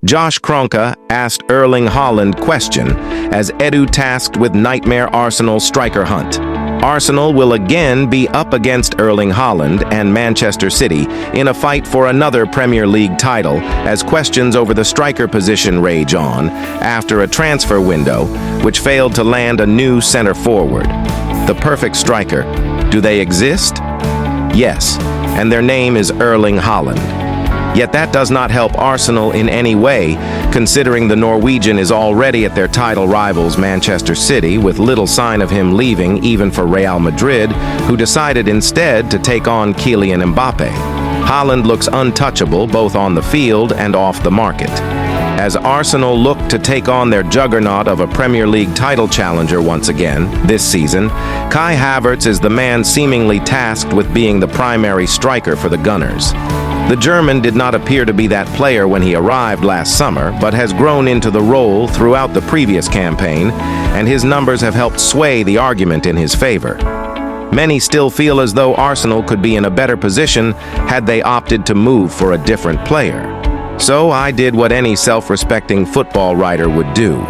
Josh Kroenke asked Erling Haaland question as Edu tasked with nightmare Arsenal striker hunt. Arsenal will again be up against Erling Haaland and Manchester City in a fight for another Premier League title as questions over the striker position rage on after a transfer window which failed to land a new center forward. The perfect striker. Do they exist? Yes, and their name is Erling Haaland. Yet that does not help Arsenal in any way, considering the Norwegian is already at their title rivals Manchester City with little sign of him leaving even for Real Madrid, who decided instead to take on Kylian Mbappe. Haaland looks untouchable both on the field and off the market. As Arsenal look to take on their juggernaut of a Premier League title challenger once again this season, Kai Havertz is the man seemingly tasked with being the primary striker for the Gunners. The German did not appear to be that player when he arrived last summer, but has grown into the role throughout the previous campaign, and his numbers have helped sway the argument in his favor. Many still feel as though Arsenal could be in a better position had they opted to move for a different player. So I did what any self-respecting football writer would do.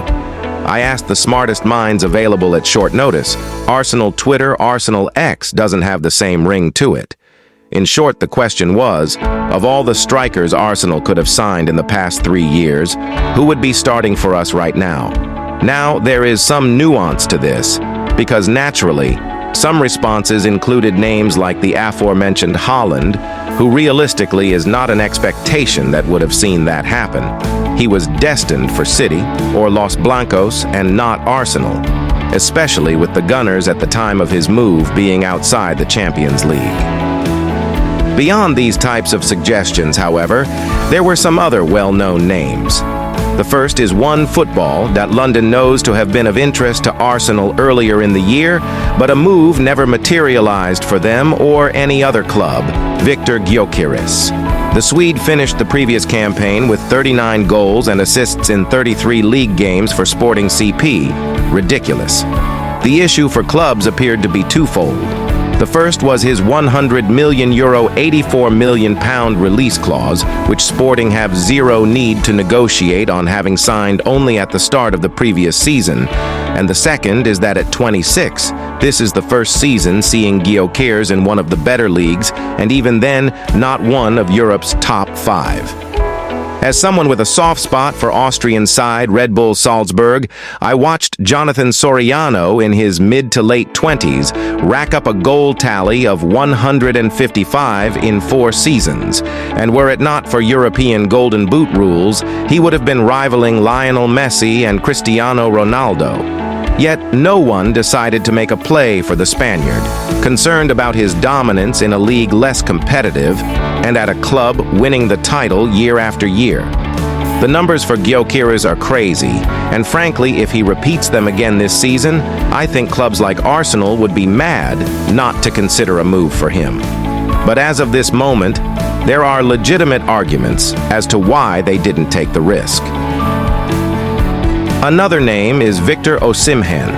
I asked the smartest minds available at short notice. Arsenal Twitter, Arsenal X doesn't have the same ring to it. In short, the question was, of all the strikers Arsenal could have signed in the past 3 years, who would be starting for us right now? Now, there is some nuance to this, because naturally, some responses included names like the aforementioned Haaland, who realistically is not an expectation that would have seen that happen. He was destined for City or Los Blancos and not Arsenal, especially with the Gunners at the time of his move being outside the Champions League. Beyond these types of suggestions, however, there were some other well-known names. The first is One Football that London knows to have been of interest to Arsenal earlier in the year, but a move never materialized for them or any other club, Viktor Gyökeres. The Swede finished the previous campaign with 39 goals and assists in 33 league games for Sporting CP. Ridiculous. The issue for clubs appeared to be twofold. The first was his €100 million, £84 million release clause, which Sporting have zero need to negotiate on having signed only at the start of the previous season. And the second is that at 26, this is the first season seeing Gyökeres in one of the better leagues, and even then, not one of Europe's top 5. As someone with a soft spot for Austrian side Red Bull Salzburg, I watched Jonathan Soriano in his mid to late 20s rack up a goal tally of 155 in 4 seasons, and were it not for European Golden Boot rules, he would have been rivaling Lionel Messi and Cristiano Ronaldo. Yet no one decided to make a play for the Spaniard, concerned about his dominance in a league less competitive and at a club winning the title year after year. The numbers for Gyökeres are crazy, and frankly, if he repeats them again this season, I think clubs like Arsenal would be mad not to consider a move for him. But as of this moment, there are legitimate arguments as to why they didn't take the risk. Another name is Victor Osimhen.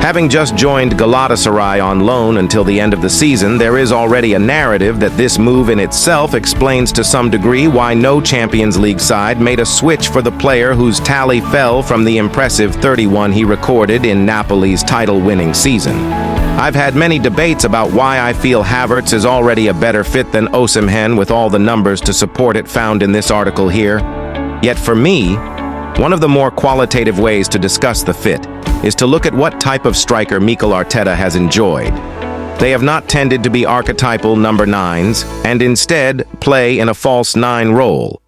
Having just joined Galatasaray on loan until the end of the season, there is already a narrative that this move in itself explains to some degree why no Champions League side made a switch for the player whose tally fell from the impressive 31 he recorded in Napoli's title-winning season. I've had many debates about why I feel Havertz is already a better fit than Osimhen with all the numbers to support it found in this article here. Yet for me, one of the more qualitative ways to discuss the fit is to look at what type of striker Mikel Arteta has enjoyed. They have not tended to be archetypal number 9s, and instead play in a false 9 role.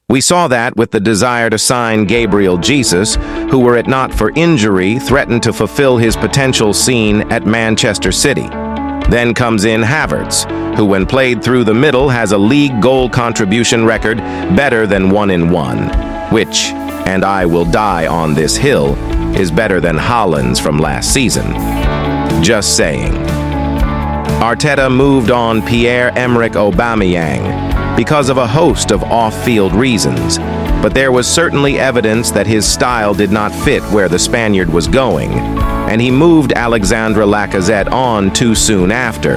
We saw that with the desire to sign Gabriel Jesus, who were it not for injury threatened to fulfill his potential scene at Manchester City. Then comes in Havertz, who when played through the middle has a league goal contribution record better than 1 in 1, which, and I will die on this hill, is better than Haaland's from last season. Just saying. Arteta moved on Pierre-Emerick Aubameyang because of a host of off-field reasons, but there was certainly evidence that his style did not fit where the Spaniard was going, and he moved Alexandre Lacazette on too soon after.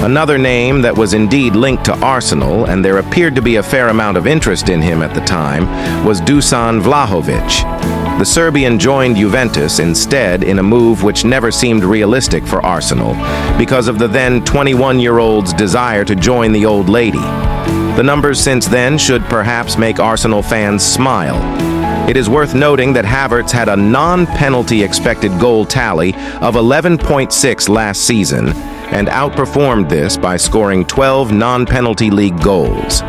Another name that was indeed linked to Arsenal, and there appeared to be a fair amount of interest in him at the time, was Dusan Vlahovic. The Serbian joined Juventus instead in a move which never seemed realistic for Arsenal because of the then 21-year-old's desire to join the old lady. The numbers since then should perhaps make Arsenal fans smile. It is worth noting that Havertz had a non-penalty expected goal tally of 11.6 last season and outperformed this by scoring 12 non-penalty league goals.